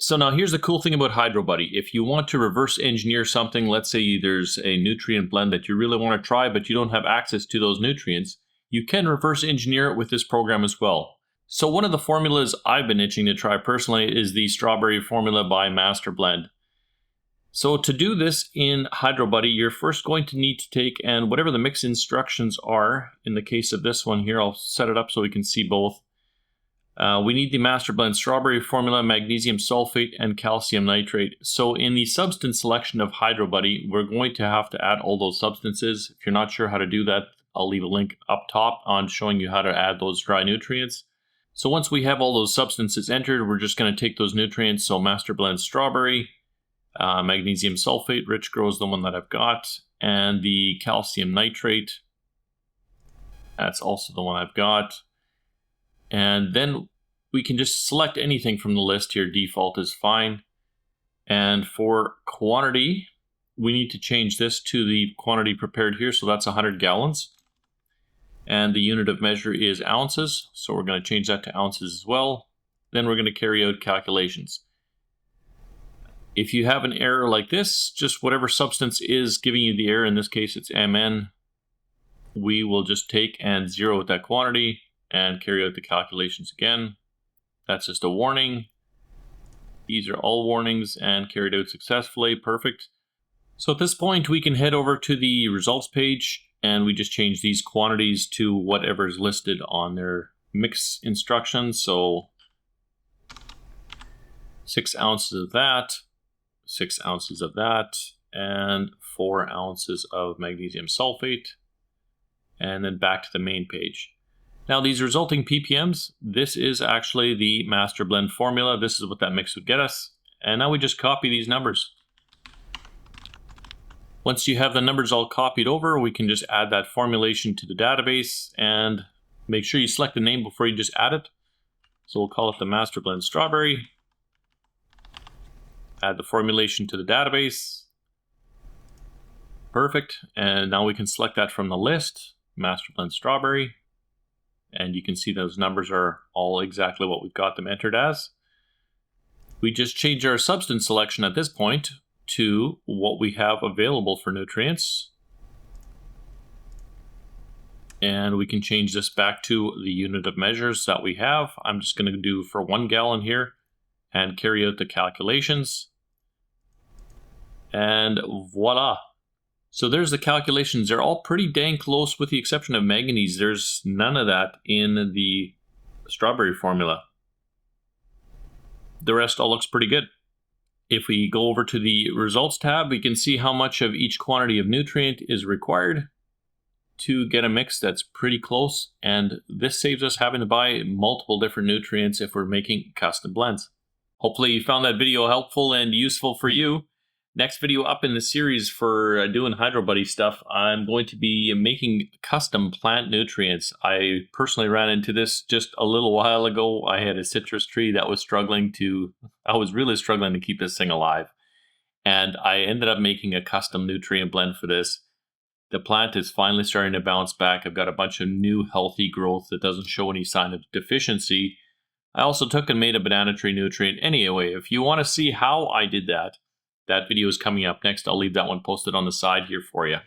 So now here's the cool thing about HydroBuddy. If you want to reverse engineer something, let's say there's a nutrient blend that you really want to try, but you don't have access to those nutrients, you can reverse engineer it with this program as well. So one of the formulas I've been itching to try personally is the strawberry formula by Master Blend. So to do this in HydroBuddy, you're first going to need to take, and whatever the mix instructions are, in the case of this one here, I'll set it up so we can see both. We need the Master Blend strawberry formula, magnesium sulfate, and calcium nitrate. So in the substance selection of HydroBuddy, we're going to have to add all those substances. If you're not sure how to do that, I'll leave a link up top on showing you how to add those dry nutrients. So once we have all those substances entered, we're just going to take those nutrients. So Master Blend strawberry, magnesium sulfate, Rich Grow is the one that I've got, and the calcium nitrate, that's also the one I've got. And then we can just select anything from the list here. Default is fine. And for quantity, we need to change this to the quantity prepared here. So that's 100 gallons. And the unit of measure is ounces. So we're going to change that to ounces as well. Then we're going to carry out calculations. If you have an error like this, just whatever substance is giving you the error, in this case it's Mn, we will just take and zero out that quantity and carry out the calculations again. That's just a warning. These are all warnings and carried out successfully. Perfect. So at this point, we can head over to the results page and we just change these quantities to whatever is listed on their mix instructions. So 6 ounces of that, 6 ounces of that, and 4 ounces of magnesium sulfate, and then back to the main page. Now these resulting PPMs, this is actually the Master Blend formula. This is what that mix would get us. And now we just copy these numbers. Once you have the numbers all copied over, we can just add that formulation to the database and make sure you select the name before you just add it. So we'll call it the Master Blend Strawberry. Add the formulation to the database. Perfect. And now we can select that from the list, Master Blend Strawberry. And you can see those numbers are all exactly what we've got them entered as. We just change our substance selection at this point to what we have available for nutrients. And we can change this back to the unit of measures that we have. I'm just going to do for 1 gallon here and carry out the calculations. And voila. So there's the calculations. They're all pretty dang close with the exception of manganese. There's none of that in the strawberry formula. The rest all looks pretty good. If we go over to the results tab, we can see how much of each quantity of nutrient is required to get a mix that's pretty close. And this saves us having to buy multiple different nutrients if we're making custom blends. Hopefully you found that video helpful and useful for you. Next video up in the series for doing HydroBuddy stuff, I'm going to be making custom plant nutrients. I personally ran into this just a little while ago. I had a citrus tree that was I was really struggling to keep this thing alive. And I ended up making a custom nutrient blend for this. The plant is finally starting to bounce back. I've got a bunch of new healthy growth that doesn't show any sign of deficiency. I also took and made a banana tree nutrient. Anyway, if you want to see how I did that, that video is coming up next. I'll leave that one posted on the side here for you.